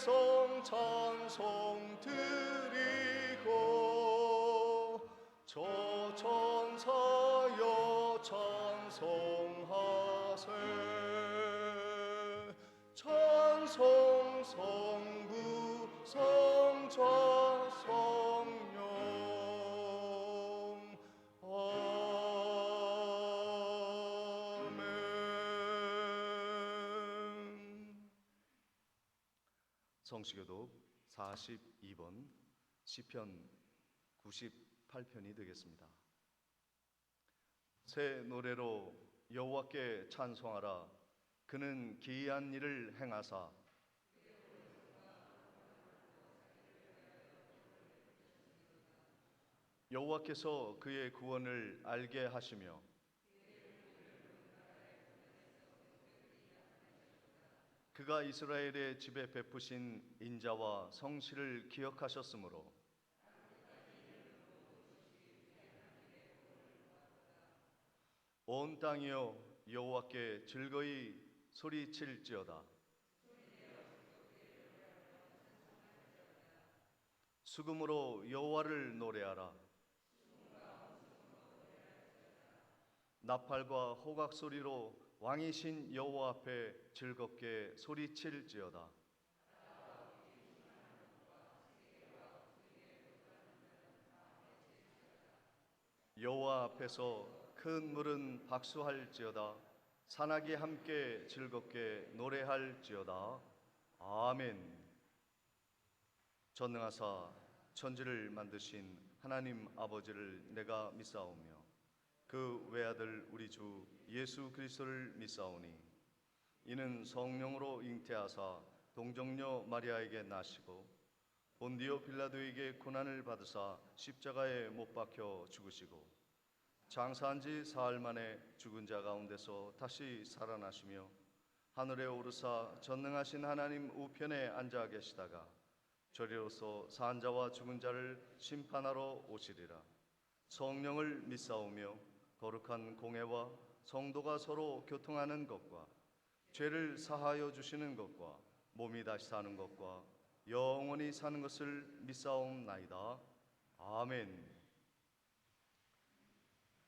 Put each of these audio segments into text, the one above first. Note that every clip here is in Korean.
백성 찬송 드리고 저 천사여 찬송하세. 찬송 성부 성자 성령 아멘. 성시교독 42번 시편 98편이 되겠습니다. 새 노래로 여호와께 찬송하라. 그는 기이한 일을 행하사 여호와께서 그의 구원을 알게 하시며 그가 이스라엘의 집에 베푸신 인자와 성실을 기억하셨으므로 온 땅이여 여호와께 즐거이 소리칠지어다. 수금으로 여호와를 노래하라. 나팔과 호각 소리로 왕이신 여호와 앞에 즐겁게 소리칠지어다. 여호와 앞에서 큰 물은 박수할지어다. 산악이 함께 즐겁게 노래할지어다. 아멘. 전능하사 천지를 만드신 하나님 아버지를 내가 믿사오며 그 외아들 우리 주 예수 그리스도를 믿사오니 이는 성령으로 잉태하사 동정녀 마리아에게 나시고 본디오 빌라도에게 고난을 받으사 십자가에 못 박혀 죽으시고 장사한 지 사흘 만에 죽은 자 가운데서 다시 살아나시며 하늘에 오르사 전능하신 하나님 우편에 앉아 계시다가 저리로서 산 자와 죽은 자를 심판하러 오시리라. 성령을 믿사오며 거룩한 공회와 성도가 서로 교통하는 것과 죄를 사하여 주시는 것과 몸이 다시 사는 것과 영원히 사는 것을 믿사옵나이다. 아멘.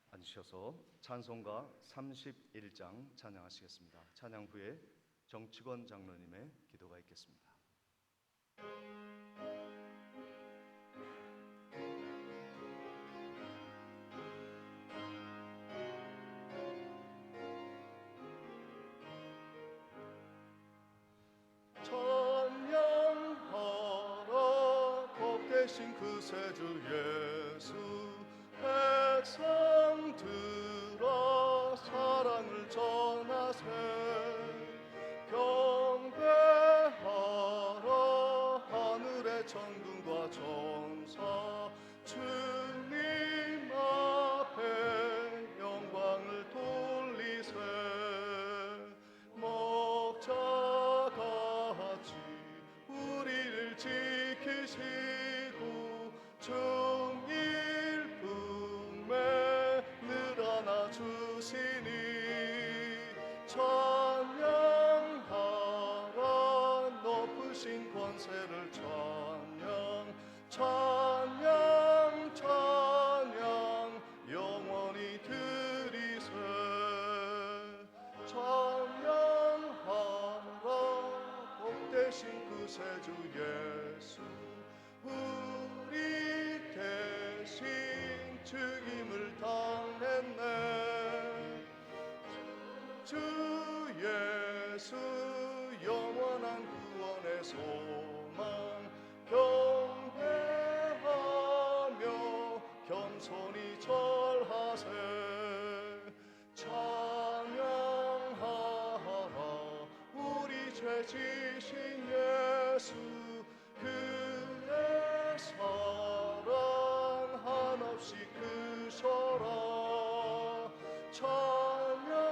앉으셔서 찬송가 31장 찬양하시겠습니다. 찬양 후에 정치권 장로님의 기도가 있겠습니다. 되신 그 세주 예수 백성들아 사랑을 전하세. 경배하라 하늘의 천군과 천사 주님 앞에 영광을 돌리세. 목자같이 우리를 지키시고 종일 품에 늘어나 주시니 찬양하라 높으신 권세를 찬양 찬양 찬양 영원히 드리세. 찬양하라 복되신 그 세주 예수 우리 대신 죽임을 당했네. 주 예수 영원한 구원의 소망 경배하며 겸손히 절하세. 찬양하라 우리 죄 지신 예수 그의 사랑 한없이 크셔라. 찬양하라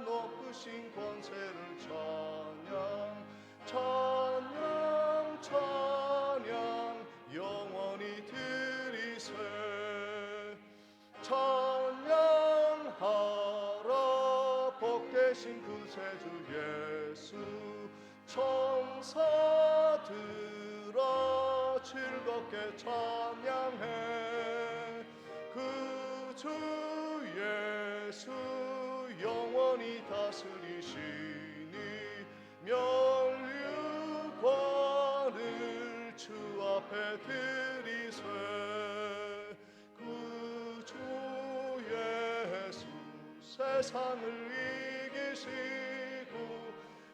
높으신 권세를 찬양 찬양 찬양 영원히 드리세. 찬양하라 복되신 그 세주 예수 찬양하라 나서 들어 즐겁게 찬양해. 그 주 예수 영원히 다스리시니 면류관을 주 앞에 드리세. 그 주 예수 세상을 이기시고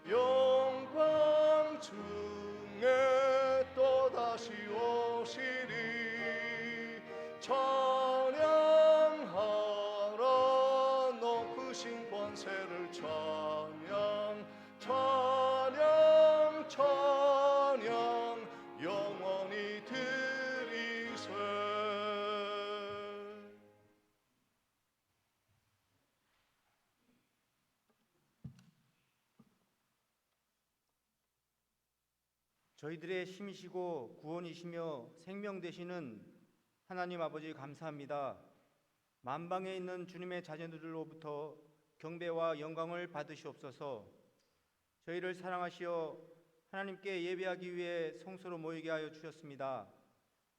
영광 중에 또다시 오시리. 찬양하라 높으신 권세를 찬양 찬양 찬양 영원히 드리세. 저희들의 힘이시고 구원이시며 생명 되시는 하나님 아버지 감사합니다. 만방에 있는 주님의 자녀들로부터 경배와 영광을 받으시옵소서. 저희를 사랑하시어 하나님께 예배하기 위해 성소로 모이게 하여 주셨습니다.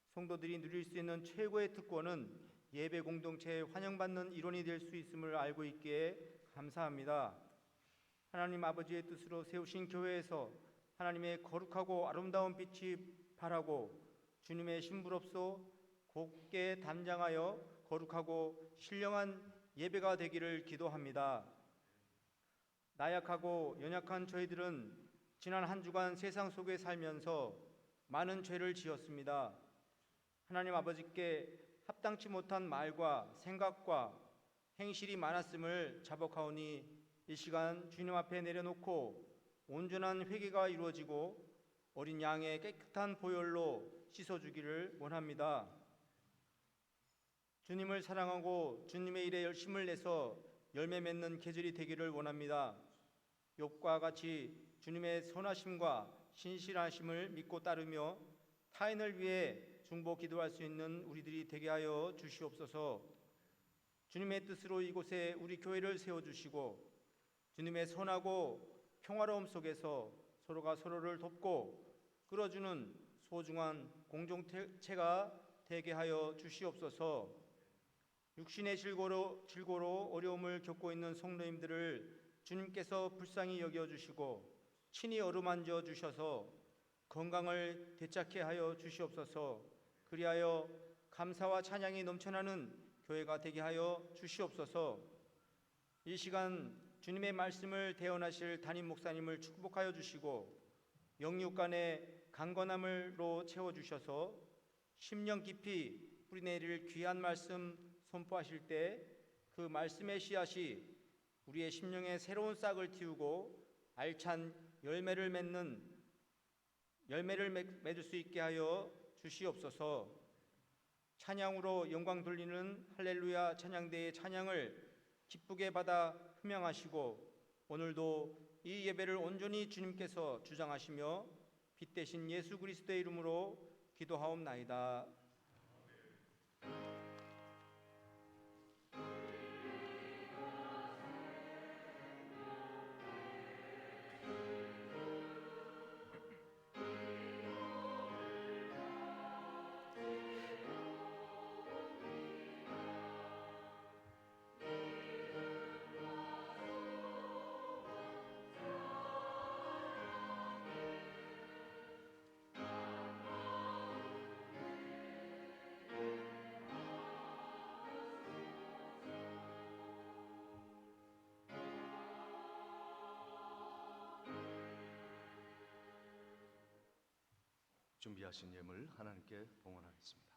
성도들이 누릴 수 있는 최고의 특권은 예배 공동체에 환영받는 일원이 될 수 있음을 알고 있기에 감사합니다. 하나님 아버지의 뜻으로 세우신 교회에서 하나님의 거룩하고 아름다운 빛이 발하고 주님의 신부롭소 곱게 담장하여 거룩하고 신령한 예배가 되기를 기도합니다. 나약하고 연약한 저희들은 지난 한 주간 세상 속에 살면서 많은 죄를 지었습니다. 하나님 아버지께 합당치 못한 말과 생각과 행실이 많았음을 자복하오니 이 시간 주님 앞에 내려놓고 온전한 회개가 이루어지고 어린 양의 깨끗한 보혈로 씻어주기를 원합니다. 주님을 사랑하고 주님의 일에 열심을 내서 열매 맺는 계절이 되기를 원합니다. 욥과 같이 주님의 선하심과 신실하심을 믿고 따르며 타인을 위해 중보 기도할 수 있는 우리들이 되게 하여 주시옵소서. 주님의 뜻으로 이곳에 우리 교회를 세워주시고 주님의 선하고 평화로움 속에서 서로가 서로를 돕고 끌어주는 소중한 공동체가 되게 하여 주시옵소서. 육신의 질고로 어려움을 겪고 있는 성도님들을 주님께서 불쌍히 여겨주시고 친히 어루만져 주셔서 건강을 되찾게 하여 주시옵소서. 그리하여 감사와 찬양이 넘쳐나는 교회가 되게 하여 주시옵소서. 이 시간 주님의 말씀을 대언하실 담임 목사님을 축복하여 주시고 영육 간의 강건함으로 채워주셔서 심령 깊이 뿌리내릴 귀한 말씀 선포하실 때 그 말씀의 씨앗이 우리의 심령에 새로운 싹을 틔우고 알찬 열매를 맺을 수 있게 하여 주시옵소서. 찬양으로 영광 돌리는 할렐루야 찬양대의 찬양을 기쁘게 받아 흠양하시고 오늘도 이 예배를 온전히 주님께서 주장하시며 빛 대신 예수 그리스도의 이름으로 기도하옵나이다. 준비하신 예물 하나님께 봉헌하겠습니다.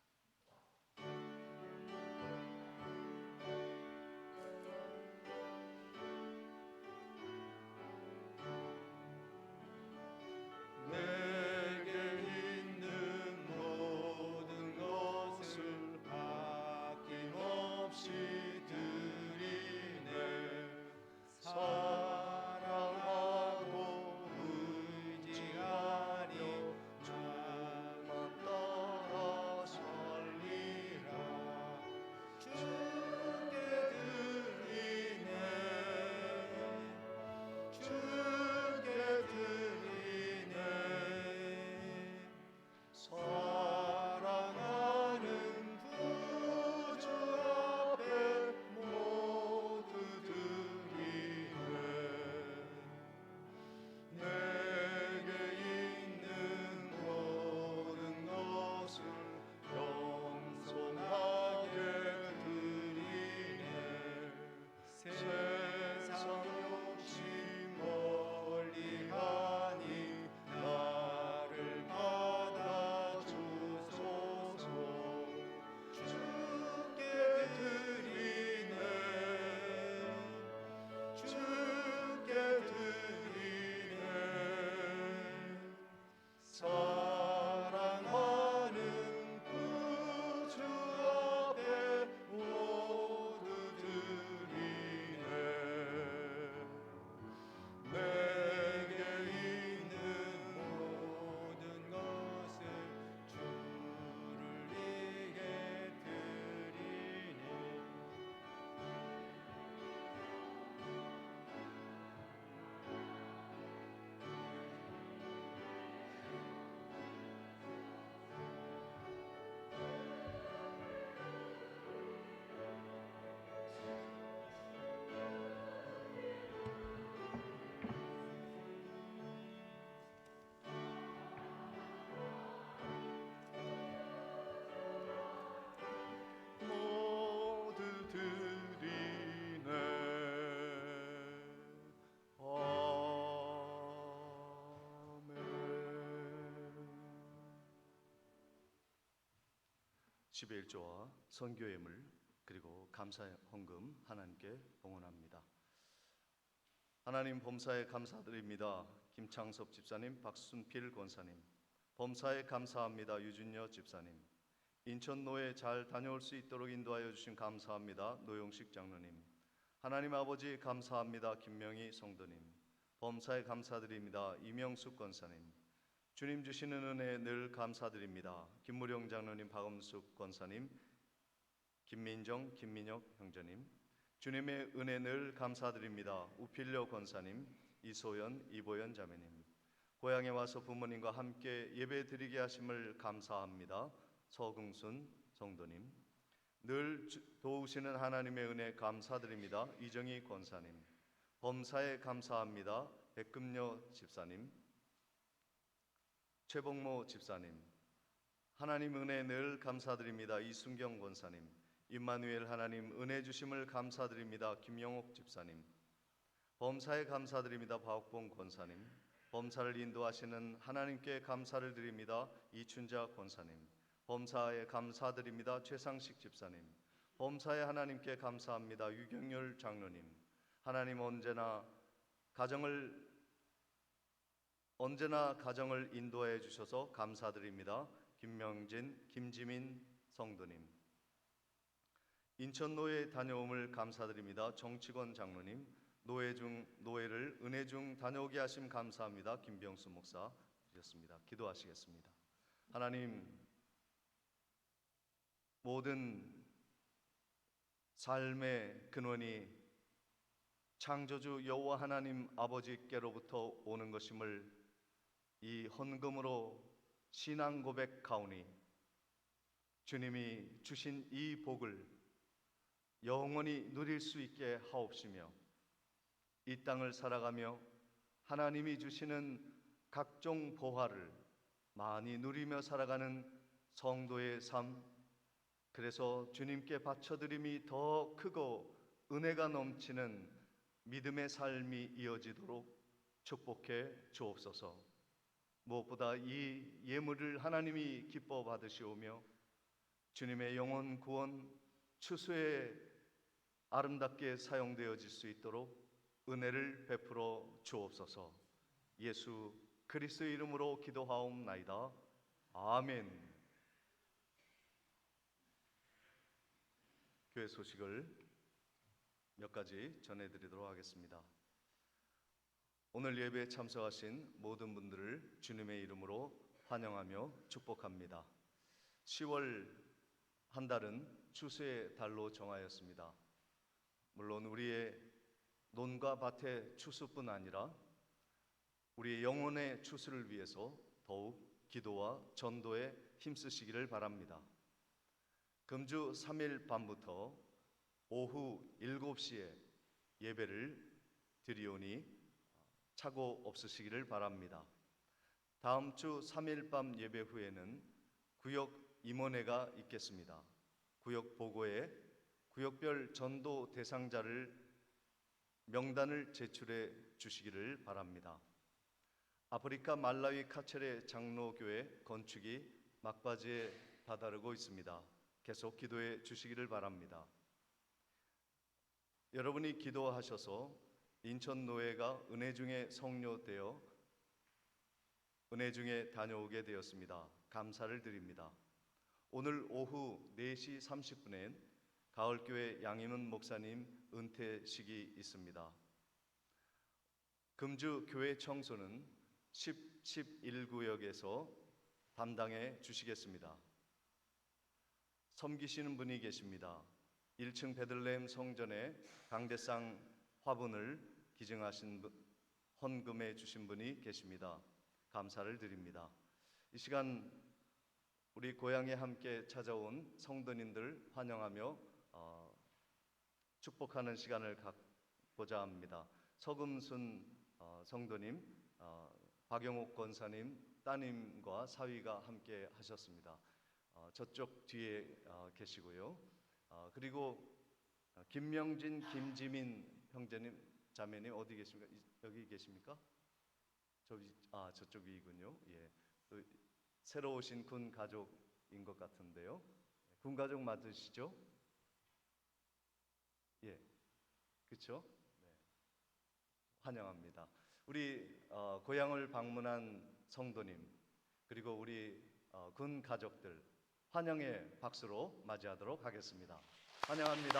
11조와 선교 예물 그리고 감사 헌금 하나님께 봉헌합니다. 하나님 범사에 감사드립니다. 김창섭 집사님, 박순필 권사님, 범사에 감사합니다. 유준여 집사님, 인천노예 잘 다녀올 수 있도록 인도하여 주신 감사합니다. 노용식 장로님, 하나님 아버지 감사합니다. 김명희 성도님, 범사에 감사드립니다. 이명숙 권사님, 주님 주시는 은혜 늘 감사드립니다. 김무령 장로님, 박음숙 권사님, 김민정, 김민혁 형제님, 주님의 은혜 늘 감사드립니다. 우필려 권사님, 이소연, 이보연 자매님, 고향에 와서 부모님과 함께 예배 드리게 하심을 감사합니다. 서궁순 성도님, 늘 도우시는 하나님의 은혜 감사드립니다. 이정희 권사님, 범사에 감사합니다. 백금여 집사님, 최복모 집사님, 하나님 은혜 늘 감사드립니다. 이순경 권사님, 임마누엘 하나님 은혜 주심을 감사드립니다. 김영옥 집사님, 범사에 감사드립니다. 박옥봉 권사님, 범사를 인도하시는 하나님께 감사를 드립니다. 이춘자 권사님, 범사에 감사드립니다. 최상식 집사님, 범사에 하나님께 감사합니다. 유경열 장로님, 하나님 언제나 가정을 인도해 주셔서 감사드립니다. 김명진, 김지민 성도님, 인천 노예 다녀옴을 감사드립니다. 정치권 장로님, 노예 중 노예를 은혜 중 다녀오게 하심 감사합니다. 김병수 목사 주셨습니다. 기도하시겠습니다. 하나님, 모든 삶의 근원이 창조주 여호와 하나님 아버지께로부터 오는 것임을 이 헌금으로 신앙 고백하오니 주님이 주신 이 복을 영원히 누릴 수 있게 하옵시며 이 땅을 살아가며 하나님이 주시는 각종 보화를 많이 누리며 살아가는 성도의 삶, 그래서 주님께 바쳐드림이 더 크고 은혜가 넘치는 믿음의 삶이 이어지도록 축복해 주옵소서. 무엇보다 이 예물을 하나님이 기뻐 받으시오며 주님의 영혼 구원 추수에 아름답게 사용되어질 수 있도록 은혜를 베풀어 주옵소서. 예수 그리스도의 이름으로 기도하옵나이다. 아멘. 교회 소식을 몇 가지 전해드리도록 하겠습니다. 오늘 예배에 참석하신 모든 분들을 주님의 이름으로 환영하며 축복합니다. 10월 한 달은 추수의 달로 정하였습니다. 물론 우리의 논과 밭의 추수뿐 아니라 우리의 영혼의 추수를 위해서 더욱 기도와 전도에 힘쓰시기를 바랍니다. 금주 3일 밤부터 오후 7시에 예배를 드리오니 착오 없으시기를 바랍니다. 다음 주 3일 밤 예배 후에는 구역 임원회가 있겠습니다. 구역 보고에 구역별 전도 대상자를 명단을 제출해 주시기를 바랍니다. 아프리카 말라위 카체레 장로교회 건축이 막바지에 다다르고 있습니다. 계속 기도해 주시기를 바랍니다. 여러분이 기도하셔서 인천 노예가 은혜 중에 성료되어 은혜 중에 다녀오게 되었습니다. 감사를 드립니다. 오늘 오후 4시 30분엔 가을교회 양임은 목사님 은퇴식이 있습니다. 금주 교회 청소는 11구역에서 담당해 주시겠습니다. 섬기시는 분이 계십니다. 1층 베들레헴 성전에 강대상 화분을 기증하신 헌금해 주신 분이 계십니다. 감사를 드립니다. 이 시간 우리 고향에 함께 찾아온 성도님들 환영하며 축복하는 시간을 갖고자 합니다. 서금순 성도님, 박영옥 권사님 따님과 사위가 함께 하셨습니다. 저쪽 뒤에 계시고요. 그리고 김명진, 김지민 형제님, 자매님 어디 계십니까? 여기 계십니까? 저쪽 위군요. 예, 또 새로 오신 군 가족인 것 같은데요. 군가족 맞으시죠? 예, 그렇죠? 네, 환영합니다. 우리 고향을 방문한 성도님 그리고 우리 군 가족들 환영의 박수로 맞이하도록 하겠습니다. 환영합니다.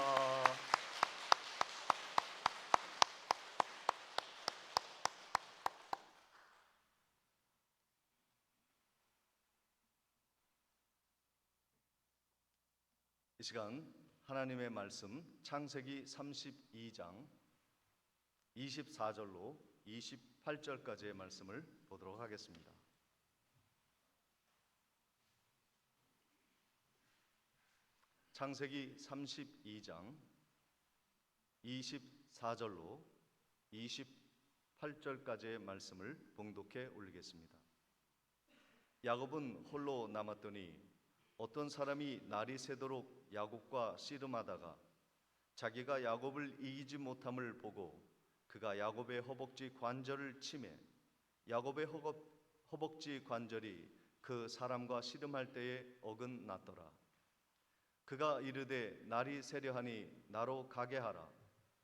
이 시간 하나님의 말씀 창세기 32장 24절로 28절까지의 말씀을 보도록 하겠습니다. 창세기 32장 24절로 28절까지의 말씀을 봉독해 올리겠습니다. 야곱은 홀로 남았더니 어떤 사람이 날이 새도록 야곱과 씨름하다가 자기가 야곱을 이기지 못함을 보고 그가 야곱의 허벅지 관절을 치매 야곱의 허벅지 관절이 그 사람과 씨름할 때에 어긋났더라. 그가 이르되 날이 새려하니 나로 가게 하라.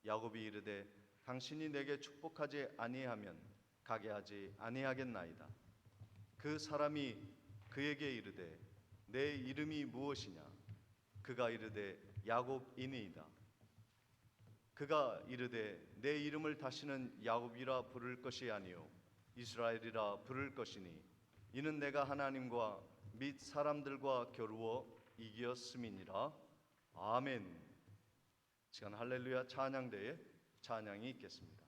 야곱이 이르되 당신이 내게 축복하지 아니하면 가게 하지 아니하겠나이다. 그 사람이 그에게 이르되 내 이름이 무엇이냐? 그가 이르되 야곱이니이다. 그가 이르되 내 이름을 다시는 야곱이라 부를 것이 아니요 이스라엘이라 부를 것이니 이는 내가 하나님과 및 사람들과 겨루어 이겼음이니라. 아멘. 시간 할렐루야 찬양대에 찬양이 있겠습니다.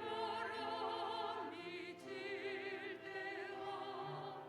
바람이 칠 때와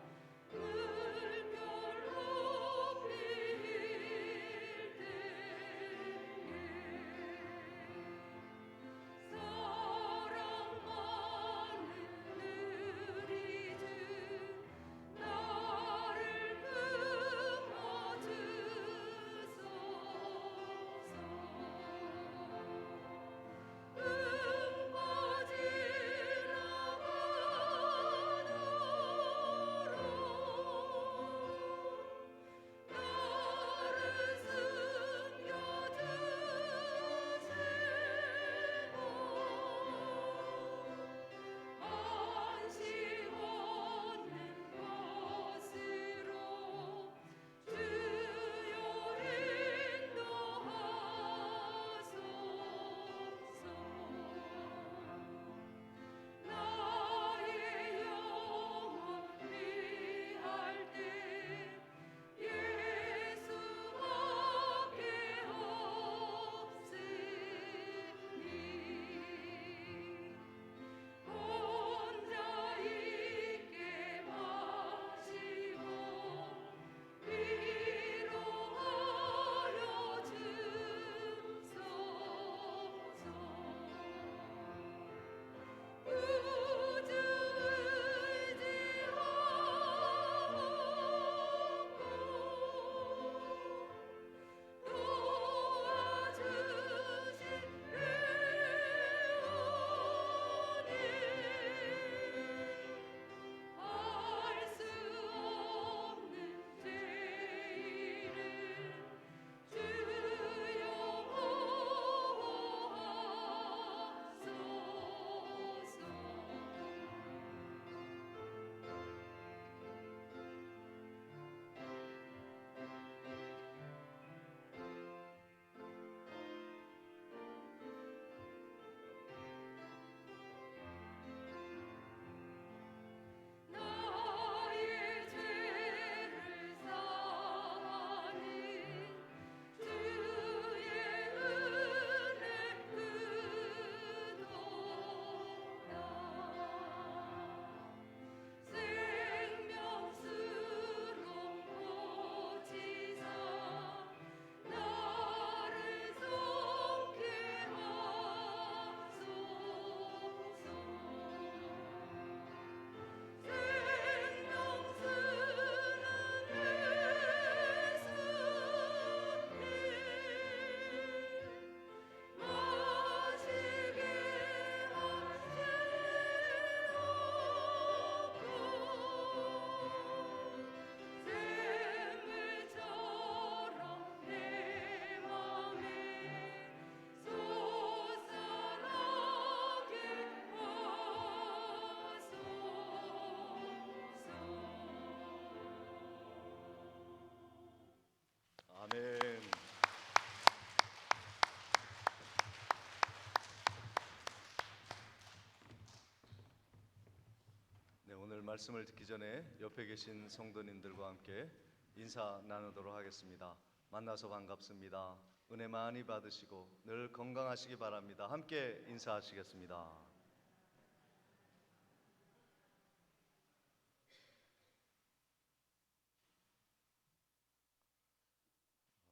말씀을 듣기 전에 옆에 계신 성도님들과 함께 인사 나누도록 하겠습니다. 만나서 반갑습니다. 은혜 많이 받으시고 늘 건강하시기 바랍니다. 함께 인사하시겠습니다.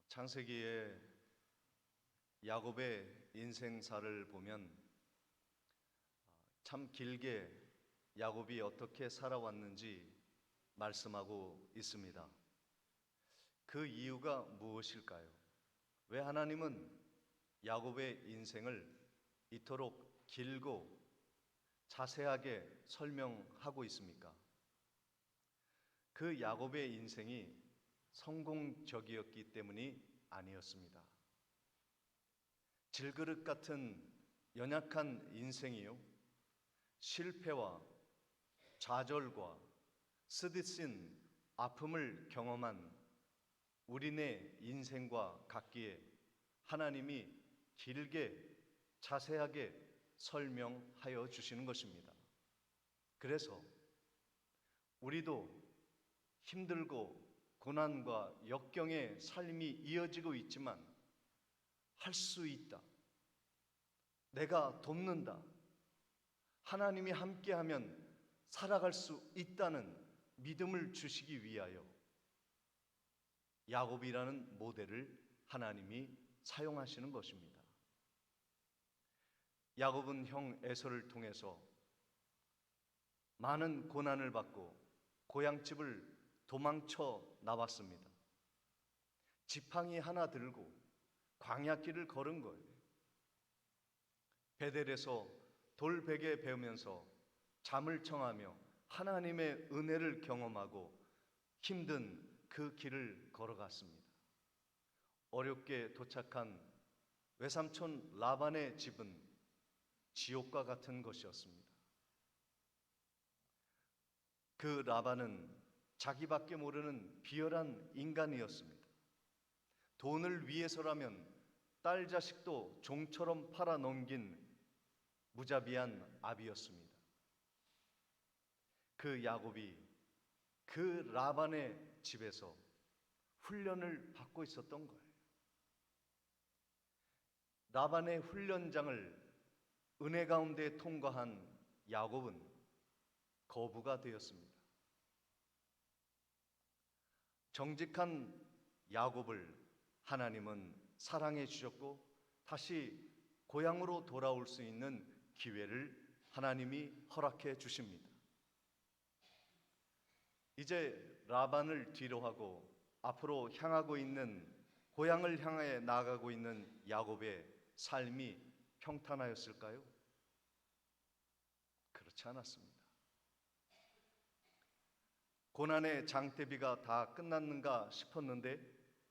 창세기의 야곱의 인생사를 보면 참 길게 야곱이 어떻게 살아왔는지 말씀하고 있습니다. 그 이유가 무엇일까요? 왜 하나님은 야곱의 인생을 이토록 길고 자세하게 설명하고 있습니까? 그 야곱의 인생이 성공적이었기 때문이 아니었습니다. 질그릇 같은 연약한 인생이요, 실패와 좌절과 쓰디쓴 아픔을 경험한 우리네 인생과 같기에 하나님이 길게 자세하게 설명하여 주시는 것입니다. 그래서 우리도 힘들고 고난과 역경의 삶이 이어지고 있지만 할 수 있다, 내가 돕는다, 하나님이 함께하면 살아갈 수 있다는 믿음을 주시기 위하여 야곱이라는 모델을 하나님이 사용하시는 것입니다. 야곱은 형 에서를 통해서 많은 고난을 받고 고향집을 도망쳐 나왔습니다. 지팡이 하나 들고 광야길을 걸은 거예요. 베델에서 돌베개 베면서 잠을 청하며 하나님의 은혜를 경험하고 힘든 그 길을 걸어갔습니다. 어렵게 도착한 외삼촌 라반의 집은 지옥과 같은 것이었습니다. 그 라반은 자기밖에 모르는 비열한 인간이었습니다. 돈을 위해서라면 딸 자식도 종처럼 팔아넘긴 무자비한 아비였습니다. 그 야곱이 그 라반의 집에서 훈련을 받고 있었던 거예요. 라반의 훈련장을 은혜 가운데 통과한 야곱은 거부가 되었습니다. 정직한 야곱을 하나님은 사랑해 주셨고 다시 고향으로 돌아올 수 있는 기회를 하나님이 허락해 주십니다. 이제 라반을 뒤로하고 앞으로 향하고 있는 고향을 향해 나아가고 있는 야곱의 삶이 평탄하였을까요? 그렇지 않았습니다. 고난의 장대비가 다 끝났는가 싶었는데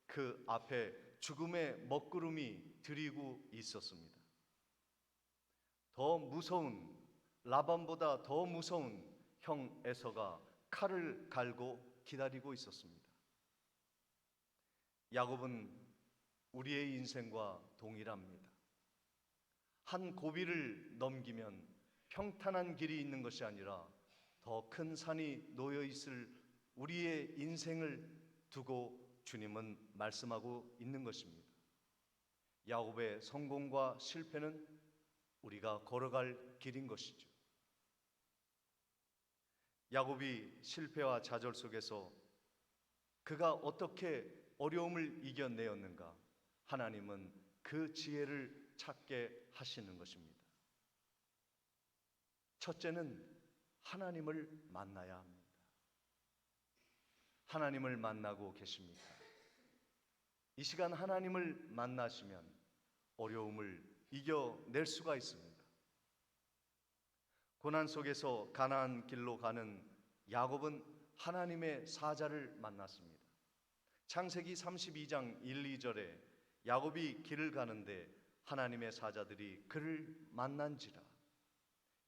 그 앞에 죽음의 먹구름이 들이고 있었습니다. 더 무서운, 라반보다 더 무서운 형 에서가 칼을 갈고 기다리고 있었습니다. 야곱은 우리의 인생과 동일합니다. 한 고비를 넘기면 평탄한 길이 있는 것이 아니라 더 큰 산이 놓여 있을 우리의 인생을 두고 주님은 말씀하고 있는 것입니다. 야곱의 성공과 실패는 우리가 걸어갈 길인 것이죠. 야곱이 실패와 좌절 속에서 그가 어떻게 어려움을 이겨내었는가? 하나님은 그 지혜를 찾게 하시는 것입니다. 첫째는 하나님을 만나야 합니다. 하나님을 만나고 계십니까? 이 시간 하나님을 만나시면 어려움을 이겨낼 수가 있습니다. 고난 속에서 가나안 길로 가는 야곱은 하나님의 사자를 만났습니다. 창세기 32장 1, 2절에 야곱이 길을 가는데 하나님의 사자들이 그를 만난지라.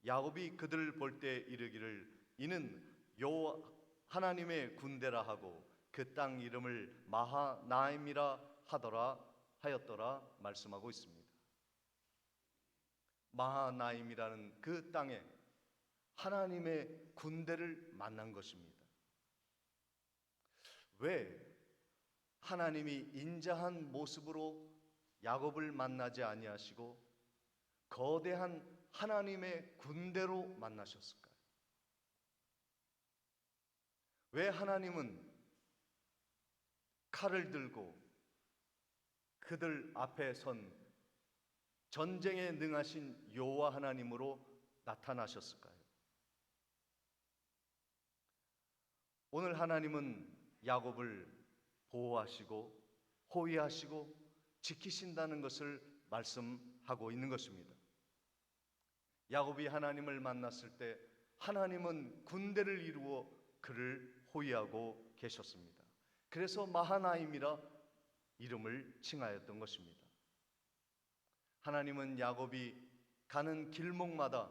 야곱이 그들을 볼 때 이르기를 이는 여호와 하나님의 군대라 하고 그 땅 이름을 마하나임이라 하였더라 말씀하고 있습니다. 마하나임이라는 그 땅에 하나님의 군대를 만난 것입니다. 왜 하나님이 인자한 모습으로 야곱을 만나지 아니하시고 거대한 하나님의 군대로 만나셨을까요? 왜 하나님은 칼을 들고 그들 앞에 선 전쟁에 능하신 여호와 하나님으로 나타나셨을까요? 오늘 하나님은 야곱을 보호하시고 호위하시고 지키신다는 것을 말씀하고 있는 것입니다. 야곱이 하나님을 만났을 때 하나님은 군대를 이루어 그를 호위하고 계셨습니다. 그래서 마하나임이라 이름을 칭하였던 것입니다. 하나님은 야곱이 가는 길목마다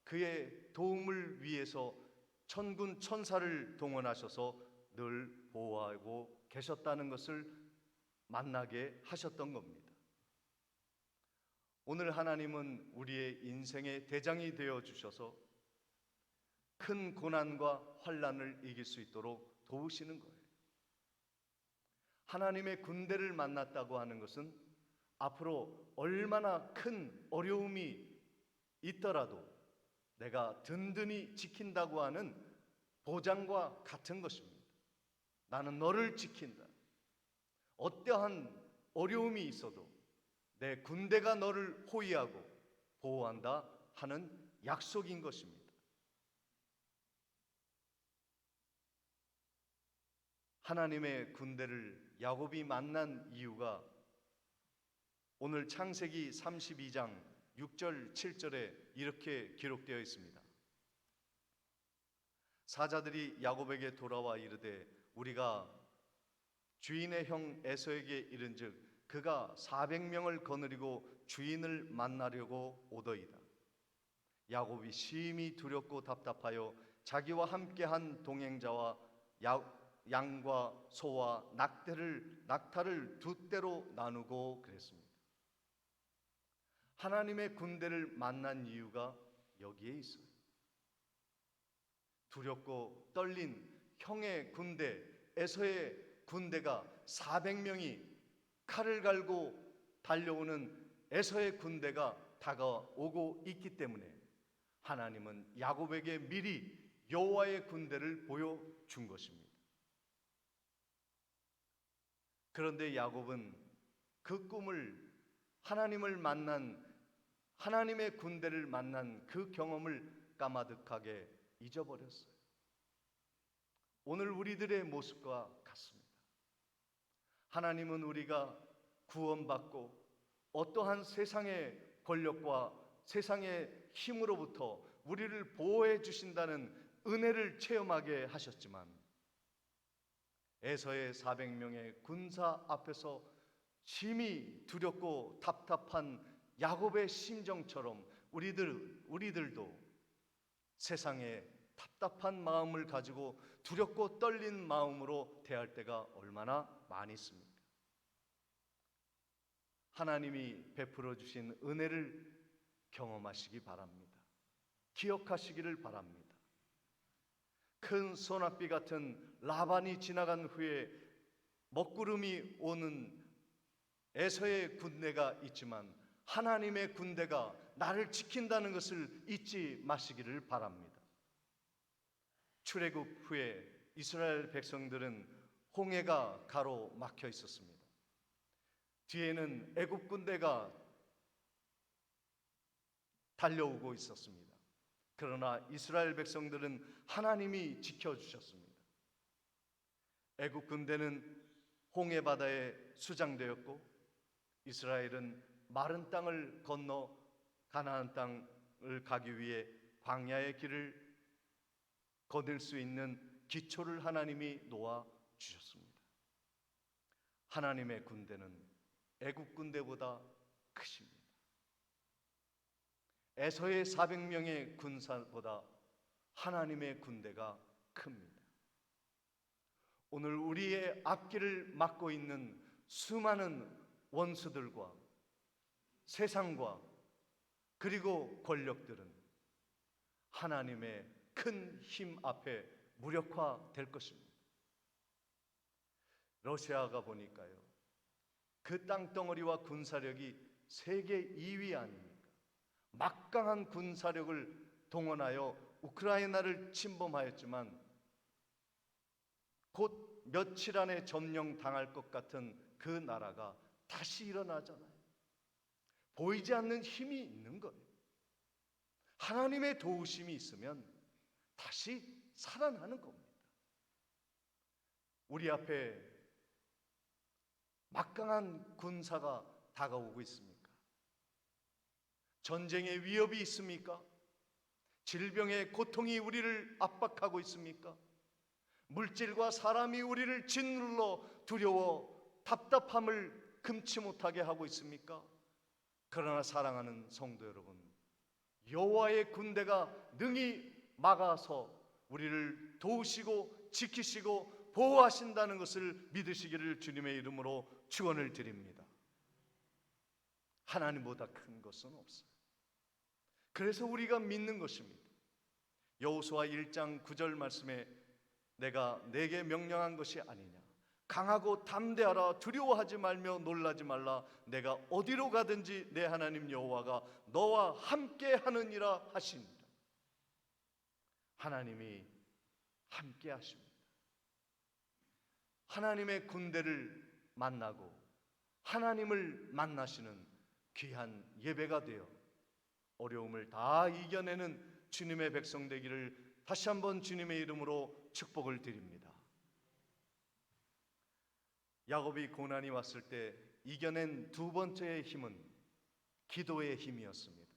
그의 도움을 위해서 천군 천사를 동원하셔서 늘 보호하고 계셨다는 것을 만나게 하셨던 겁니다. 오늘 하나님은 우리의 인생의 대장이 되어 주셔서 큰 고난과 환난을 이길 수 있도록 도우시는 거예요. 하나님의 군대를 만났다고 하는 것은 앞으로 얼마나 큰 어려움이 있더라도 내가 든든히 지킨다고 하는 보장과 같은 것입니다. 나는 너를 지킨다. 어떠한 어려움이 있어도 내 군대가 너를 호위하고 보호한다 하는 약속인 것입니다. 하나님의 군대를 야곱이 만난 이유가 오늘 창세기 32장 6절 7절에 이렇게 기록되어 있습니다. 사자들이 야곱에게 돌아와 이르되 우리가 주인의 형 에서에게 이른즉 그가 400명을 거느리고 주인을 만나려고 오더이다. 야곱이 심히 두렵고 답답하여 자기와 함께한 동행자와 양과 소와 낙타를 두 떼로 나누고 그랬습니다. 하나님의 군대를 만난 이유가 여기에 있어요. 두렵고 떨린 형의 군대, 에서의 군대가 400명이 칼을 갈고 달려오는 에서의 군대가 다가오고 있기 때문에 하나님은 야곱에게 미리 여호와의 군대를 보여준 것입니다. 그런데 야곱은 그 꿈을 하나님을 만난 하나님의 군대를 만난 그 경험을 까마득하게 잊어버렸어요. 오늘 우리들의 모습과 같습니다. 하나님은 우리가 구원받고 어떠한 세상의 권력과 세상의 힘으로부터 우리를 보호해 주신다는 은혜를 체험하게 하셨지만 에서의 400명의 군사 앞에서 심히 두렵고 답답한 야곱의 심정처럼 우리들도 세상에 답답한 마음을 가지고 두렵고 떨린 마음으로 대할 때가 얼마나 많이 있습니까? 하나님이 베풀어 주신 은혜를 경험하시기 바랍니다. 기억하시기를 바랍니다. 큰 소낙비 같은 라반이 지나간 후에 먹구름이 오는 에서의 군대가 있지만 하나님의 군대가 나를 지킨다는 것을 잊지 마시기를 바랍니다. 출애굽 후에 이스라엘 백성들은 홍해가 가로막혀 있었습니다. 뒤에는 애굽 군대가 달려오고 있었습니다. 그러나 이스라엘 백성들은 하나님이 지켜주셨습니다. 애굽 군대는 홍해 바다에 수장되었고 이스라엘은 마른 땅을 건너 가나안 땅을 가기 위해 광야의 길을 거닐 수 있는 기초를 하나님이 놓아 주셨습니다. 하나님의 군대는 애굽 군대보다 크십니다. 에서의 400명의 군사보다 하나님의 군대가 큽니다. 오늘 우리의 앞길을 막고 있는 수많은 원수들과 세상과 그리고 권력들은 하나님의 큰 힘 앞에 무력화될 것입니다. 러시아가 보니까요, 그 땅덩어리와 군사력이 세계 2위 아닙니까? 막강한 군사력을 동원하여 우크라이나를 침범하였지만 곧 며칠 안에 점령당할 것 같은 그 나라가 다시 일어나잖아요. 보이지 않는 힘이 있는 거예요. 하나님의 도우심이 있으면 다시 살아나는 겁니다. 우리 앞에 막강한 군사가 다가오고 있습니까? 전쟁의 위협이 있습니까? 질병의 고통이 우리를 압박하고 있습니까? 물질과 사람이 우리를 짓눌러 두려워 답답함을 금치 못하게 하고 있습니까? 그러나 사랑하는 성도 여러분, 여호와의 군대가 능히 막아서 우리를 도우시고 지키시고 보호하신다는 것을 믿으시기를 주님의 이름으로 축원을 드립니다. 하나님보다 큰 것은 없어요. 그래서 우리가 믿는 것입니다. 여호수아 1장 9절 말씀에 내가 내게 명령한 것이 아니냐, 강하고 담대하라, 두려워하지 말며 놀라지 말라, 내가 어디로 가든지 내 하나님 여호와가 너와 함께 하느니라 하시니라. 하나님이 함께 하십니다. 하나님의 군대를 만나고 하나님을 만나시는 귀한 예배가 되어 어려움을 다 이겨내는 주님의 백성 되기를 다시 한번 주님의 이름으로 축복을 드립니다. 야곱이 고난이 왔을 때 이겨낸 두 번째의 힘은 기도의 힘이었습니다.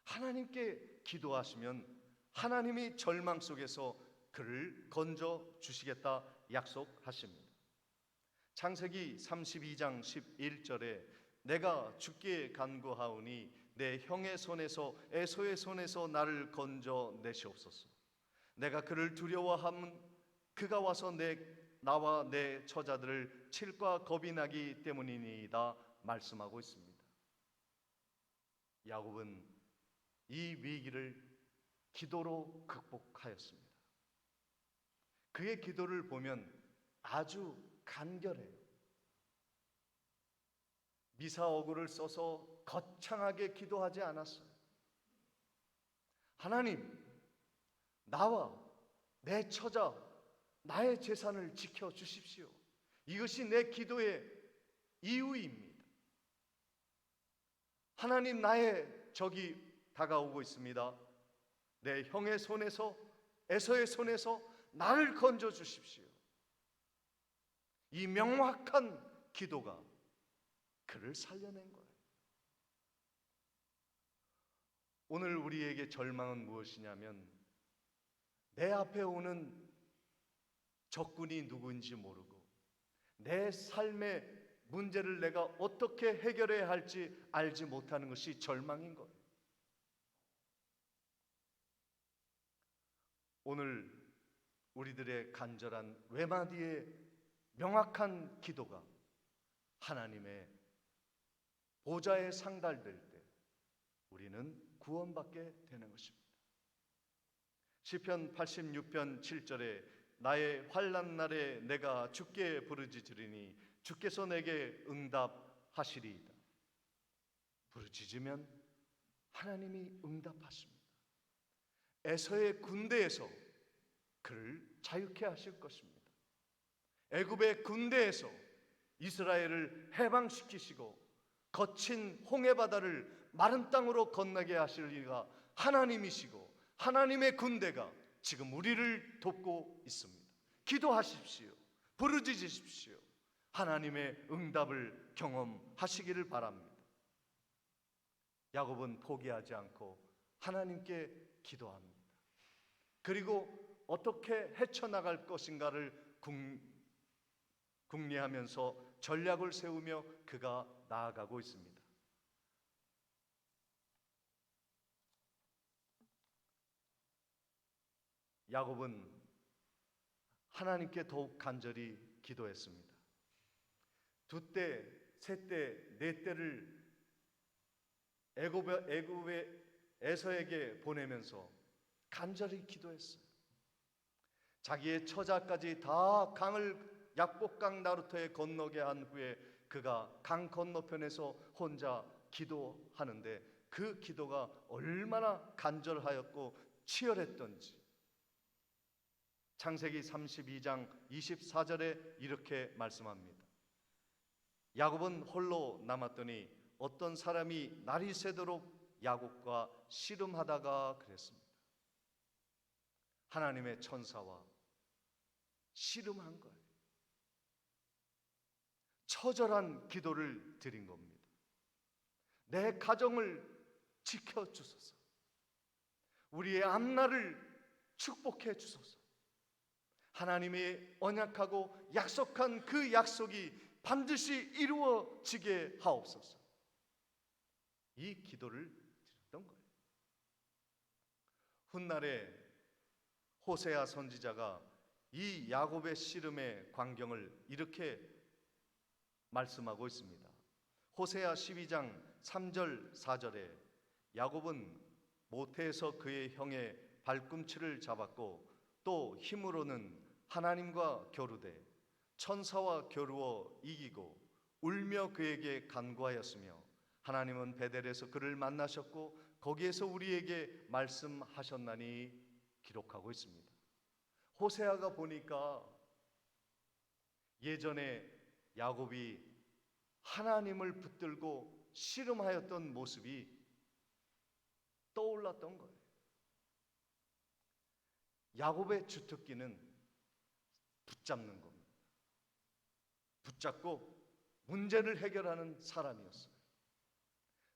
하나님께 기도하시면 하나님이 절망 속에서 그를 건져 주시겠다 약속하십니다. 창세기 32장 11절에 내가 주께 간구하오니 내 형의 손에서 에서의 손에서 나를 건져 내시옵소서. 내가 그를 두려워함은 그가 와서 나와 내 처자들을 칠과 겁이 나기 때문이니이다 말씀하고 있습니다. 야곱은 이 위기를 기도로 극복하였습니다. 그의 기도를 보면 아주 간결해요. 미사오구를 써서 거창하게 기도하지 않았어요. 하나님, 나와 내 처자, 나의 재산을 지켜주십시오. 이것이 내 기도의 이유입니다. 하나님, 나의 적이 다가오고 있습니다. 내 형의 손에서, 에서의 손에서 나를 건져 주십시오. 이 명확한 기도가 그를 살려낸 거예요. 오늘 우리에게 절망은 무엇이냐면 내 앞에 오는 적군이 누구인지 모르고 내 삶의 문제를 내가 어떻게 해결해야 할지 알지 못하는 것이 절망인 거예요. 오늘 우리들의 간절한 외마디의 명확한 기도가 하나님의 보좌에 상달될 때 우리는 구원받게 되는 것입니다. 시편 86편 7절에 나의 환난 날에 내가 주께 부르짖으리니 주께서 내게 응답하시리이다. 부르짖으면 하나님이 응답하십니다. 에서의 군대에서 그를 자유케 하실 것입니다. 애굽의 군대에서 이스라엘을 해방시키시고 거친 홍해 바다를 마른 땅으로 건너게 하실 이가 하나님이시고 하나님의 군대가 지금 우리를 돕고 있습니다. 기도하십시오. 부르짖으십시오. 하나님의 응답을 경험하시기를 바랍니다. 야곱은 포기하지 않고 하나님께 기도합니다. 그리고 어떻게 헤쳐나갈 것인가를 궁리하면서 전략을 세우며 그가 나아가고 있습니다. 야곱은 하나님께 더욱 간절히 기도했습니다. 두 때, 세 때, 네 때를 애굽의 에서에게 보내면서 간절히 기도했어요. 자기의 처자까지 다 강을 약복강 나루터에 건너게 한 후에 그가 강 건너편에서 혼자 기도하는데 그 기도가 얼마나 간절하였고 치열했던지 창세기 32장 24절에 이렇게 말씀합니다. 야곱은 홀로 남았더니 어떤 사람이 날이 새도록 야곱과 씨름하다가 그랬습니다. 하나님의 천사와 씨름한 거예요. 처절한 기도를 드린 겁니다. 내 가정을 지켜주소서. 우리의 앞날을 축복해 주소서. 하나님의 언약하고 약속한 그 약속이 반드시 이루어지게 하옵소서. 이 기도를 드렸던 거예요. 훗날에 호세아 선지자가 이 야곱의 씨름의 광경을 이렇게 말씀하고 있습니다. 호세아 12장 3절 4절에 야곱은 모태에서 그의 형의 발꿈치를 잡았고 또 힘으로는 하나님과 겨루되 천사와 겨루어 이기고 울며 그에게 간구하였으며 하나님은 베델에서 그를 만나셨고 거기에서 우리에게 말씀하셨나니 기록하고 있습니다. 호세아가 보니까 예전에 야곱이 하나님을 붙들고 씨름하였던 모습이 떠올랐던 거예요. 야곱의 주특기는 붙잡는 겁니다. 붙잡고 문제를 해결하는 사람이었어요.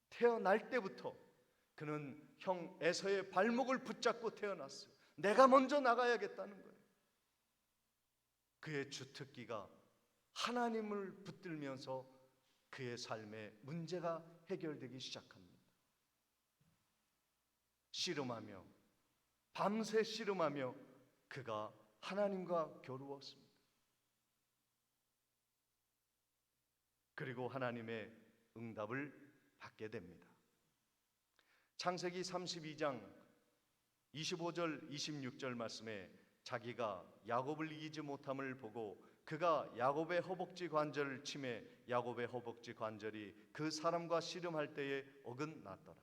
태어날 때부터 그는 형 에서의 발목을 붙잡고 태어났어요. 내가 먼저 나가야겠다는 거예요. 그의 주특기가 하나님을 붙들면서 그의 삶에 문제가 해결되기 시작합니다. 씨름하며 밤새 씨름하며 그가 하나님과 겨루었습니다. 그리고 하나님의 응답을 받게 됩니다. 창세기 32장 25절 26절 말씀에 자기가 야곱을 이기지 못함을 보고 그가 야곱의 허벅지 관절을 치매 야곱의 허벅지 관절이 그 사람과 씨름할 때에 어긋났더라.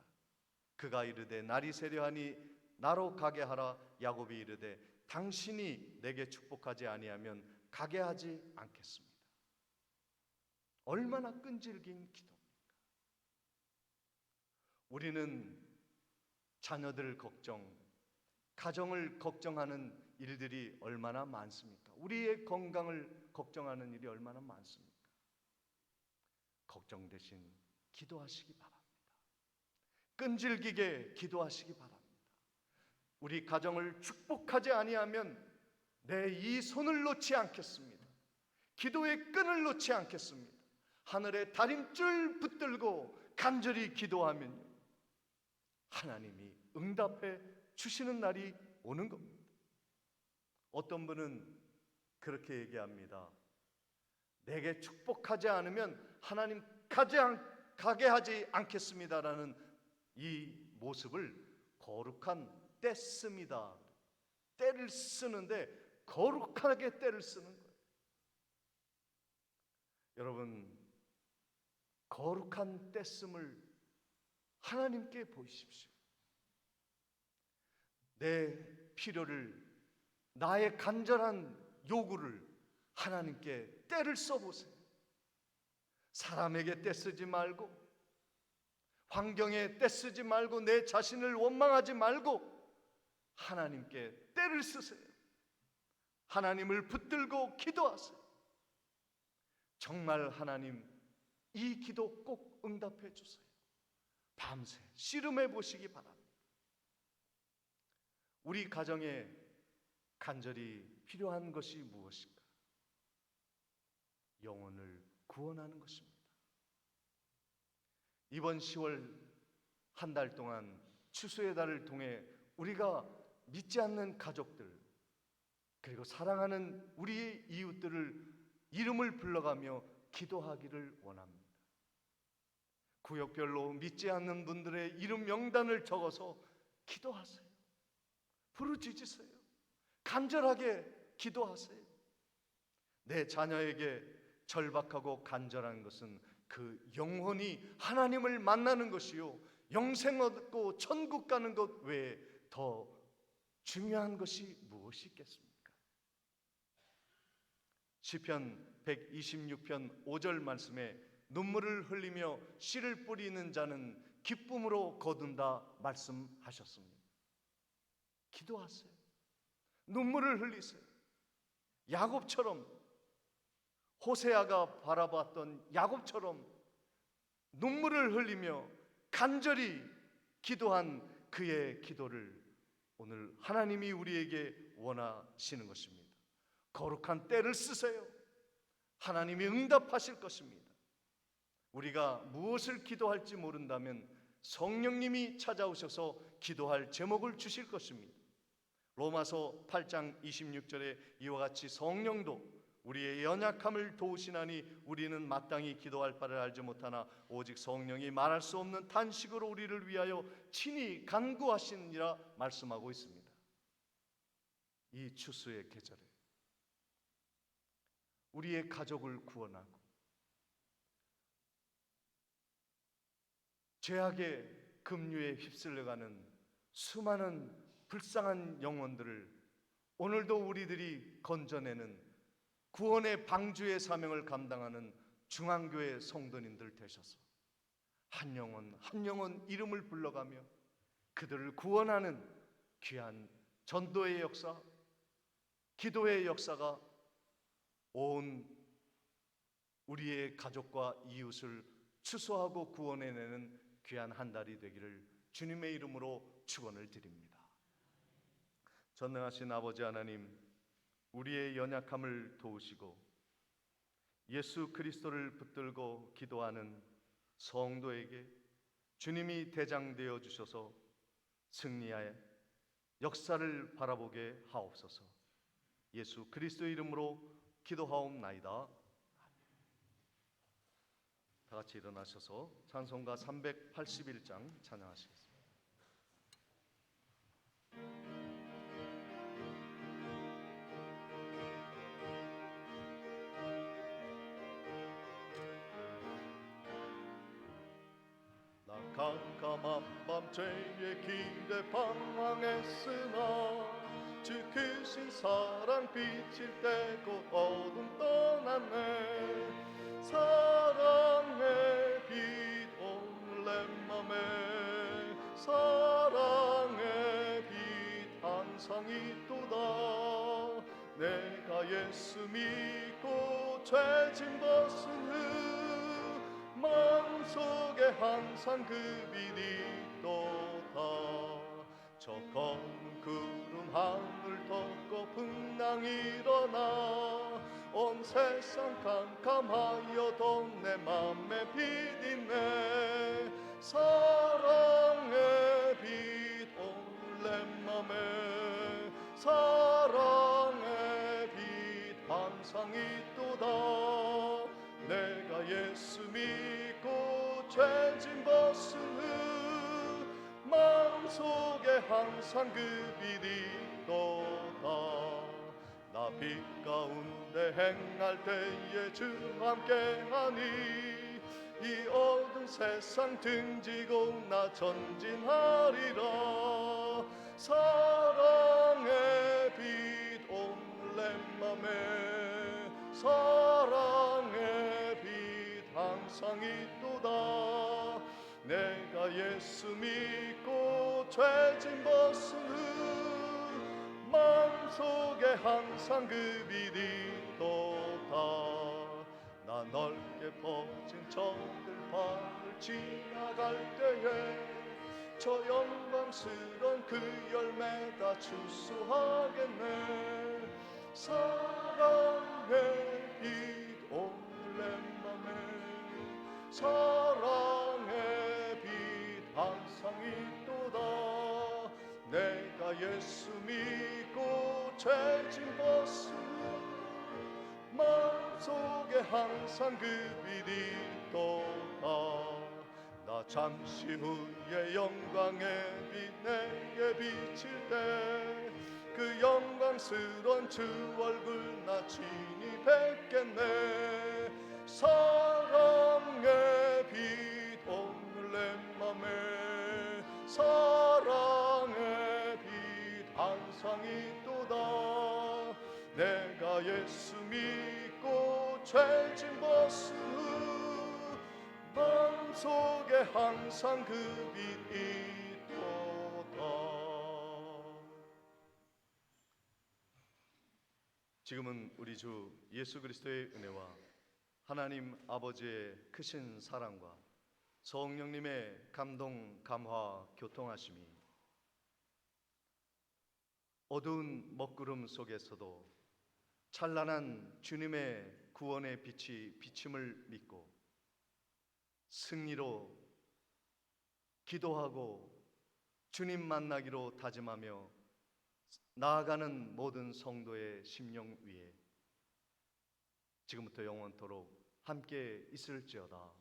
그가 이르되 날이 새려하니 나로 가게 하라. 야곱이 이르되 당신이 내게 축복하지 아니하면 가게 하지 않겠습니다. 얼마나 끈질긴 기도입니까? 우리는 자녀들 걱정, 가정을 걱정하는 일들이 얼마나 많습니까? 우리의 건강을 걱정하는 일이 얼마나 많습니까? 걱정 대신 기도하시기 바랍니다. 끈질기게 기도하시기 바랍니다. 우리 가정을 축복하지 아니하면 내 이 손을 놓지 않겠습니다. 기도의 끈을 놓지 않겠습니다. 하늘에 다림줄 붙들고 간절히 기도하면요, 하나님이 응답해 주시는 날이 오는 겁니다. 어떤 분은 그렇게 얘기합니다. 내게 축복하지 않으면 하나님 가게 하지 않겠습니다라는 이 모습을 거룩한 떼씁니다. 때를 쓰는데 거룩하게 때를 쓰는 거예요. 여러분, 거룩한 떼씀을 하나님께 보이십시오. 내 필요를, 나의 간절한 요구를 하나님께 때를 써보세요. 사람에게 떼쓰지 말고, 환경에 떼쓰지 말고, 내 자신을 원망하지 말고 하나님께 때를 쓰세요. 하나님을 붙들고 기도하세요. 정말 하나님 이 기도 꼭 응답해 주세요. 밤새 씨름해 보시기 바랍니다. 우리 가정에 간절히 필요한 것이 무엇일까? 영혼을 구원하는 것입니다. 이번 10월 한 달 동안 추수의 달을 통해 우리가 믿지 않는 가족들, 그리고 사랑하는 우리의 이웃들을 이름을 불러가며 기도하기를 원합니다. 구역별로 믿지 않는 분들의 이름 명단을 적어서 기도하세요. 부르짖으세요. 간절하게 기도하세요. 내 자녀에게 절박하고 간절한 것은 그 영혼이 하나님을 만나는 것이요, 영생 얻고 천국 가는 것 외에 더 중요한 것이 무엇이 있겠습니까? 시편 126편 5절 말씀에 눈물을 흘리며 씨를 뿌리는 자는 기쁨으로 거둔다 말씀하셨습니다. 기도하세요. 눈물을 흘리세요. 야곱처럼, 호세아가 바라봤던 야곱처럼 눈물을 흘리며 간절히 기도한 그의 기도를 오늘 하나님이 우리에게 원하시는 것입니다. 거룩한 때를 쓰세요. 하나님이 응답하실 것입니다. 우리가 무엇을 기도할지 모른다면 성령님이 찾아오셔서 기도할 제목을 주실 것입니다. 로마서 8장 26절에 이와 같이 성령도 우리의 연약함을 도우시나니 우리는 마땅히 기도할 바를 알지 못하나 오직 성령이 말할 수 없는 탄식으로 우리를 위하여 친히 간구하시니라 말씀하고 있습니다. 이 추수의 계절에 우리의 가족을 구원하고 죄악의 급류에 휩쓸려가는 수많은 불쌍한 영혼들을 오늘도 우리들이 건져내는 구원의 방주의 사명을 감당하는 중앙교회 성도님들 되셔서 한 영혼 한 영혼 이름을 불러가며 그들을 구원하는 귀한 전도의 역사, 기도의 역사가 온 우리의 가족과 이웃을 추수하고 구원해내는 귀한 한 달이 되기를 주님의 이름으로 축원을 드립니다. 전능하신 아버지 하나님, 우리의 연약함을 도우시고 예수 그리스도를 붙들고 기도하는 성도에게 주님이 대장 되어 주셔서 승리하여 역사를 바라보게 하옵소서. 예수 그리스도 이름으로 기도하옵나이다. 다 같이 일어나셔서 찬송가 381장 찬양하시겠습니다. 깜깜한 밤 죄의 길에 방황했으나 주 크신 사랑 빛일 때 곧 어둠 떠났네. 사랑의 빛 오늘 내 맘에 사랑의 빛 항상 있도다. 내가 예수 믿고 죄짐 벗은 후 마음속에 항상 그 빛이 있도다. 저 검은 구름 하늘 덮고 풍랑 일어나 온 세상 캄캄하여도 내 맘에 빛 있네. 사랑의 빛 오늘 내 맘에 사랑의 빛 항상 있도다. 내가 예수 믿고 죄짐 벗은 후 마음속에 항상 그 빛이 있도다. 나 빛 가운데 행할 때에 주 함께하니 이 어두운 세상 등지고 나 전진하리라. 사랑의 빛 오늘 내 맘에 사랑의 빛 항상 있도다. 내가 예수 믿고 죄짐 벗은 후 마음속에 항상 그 빛이 있도다. 나 넓게 퍼진 저들판을 지나갈 때에 저 영광스러운 그 열매 다 추수하겠네. 사랑의 빛 오늘 내 맘에 사랑의 빛 항상 있도다. 내가 예수 믿고 죄짐 벗은 마음속에 항상 그 빛이 있도다. 나 잠시 후에 영광의 빛 내게 비칠 때 그 영광스러운 주 얼굴 나 친히 뵙겠네. 사랑의 빛 오늘 내 맘에 사랑의 빛 항상 있도다. 내가 예수 믿고 죄진 벗은 후 마음속에 항상 그 빛이 있도다. 지금은 우리 주 예수 그리스도의 은혜와 하나님 아버지의 크신 사랑과 성령님의 감동, 감화, 교통하심이 어두운 먹구름 속에서도 찬란한 주님의 구원의 빛이 비침을 믿고 승리로 기도하고 주님 만나기로 다짐하며 나아가는 모든 성도의 심령 위에 지금부터 영원토록 함께 있을지어다.